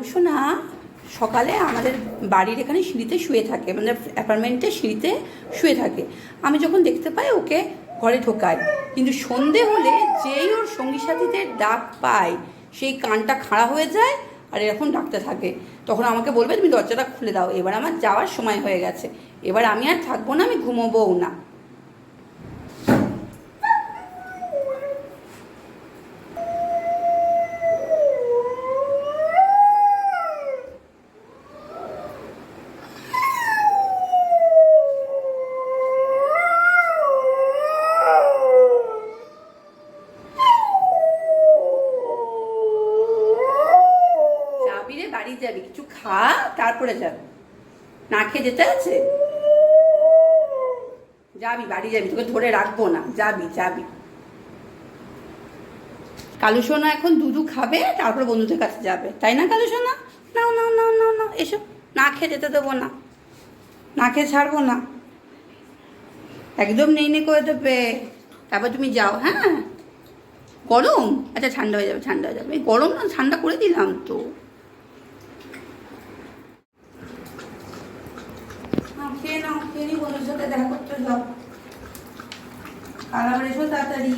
কালুসোনা সকালে আমাদের বাড়ির এখানে সিঁড়িতে শুয়ে থাকে, মানে অ্যাপার্টমেন্টের সিঁড়িতে শুয়ে থাকে। আমি যখন দেখতে পাই ওকে ঘরে ঢোকাই, কিন্তু সন্ধে হলে যেই ওর সঙ্গী সাথীদের ডাক পায় সেই কানটা খাড়া হয়ে যায় আর এরকম ডাকতে থাকে। তখন আমাকে বলবে তুমি দরজাটা খুলে দাও। এবার আমার যাওয়ার সময় হয়ে গেছে, এবার আমি আর থাকবো না, আমি ঘুমোবও না। যাবি রে, বাড়ি যাবি, কিছু খা তারপরে যাবি। না খেয়ে যেতে আছে? যাবি, বাড়ি যাবি, তোকে ধরে রাখবো না, যাবি যাবি। কালুসোনা এখন দুধু খাবে, তারপরে বন্ধুদের কাছে যাবে, তাই না কালুসোনা? নাও নাও নাও নাও নাও, এসো। না খেয়ে যেতে দেবো না, না খেয়ে ছাড়বো না, একদম নেই করে দেবে। তারপর তুমি যাও। হ্যাঁ, গরম? আচ্ছা, ঠান্ডা হয়ে যাবে, ঠান্ডা হয়ে যাবে। গরম না, ঠান্ডা করে দিলাম তো। খেয়ে নাও, খেয়ে নি, বন্ধুর সাথে দেখা করতে যাও। আর আবার এসো তাড়াতাড়ি।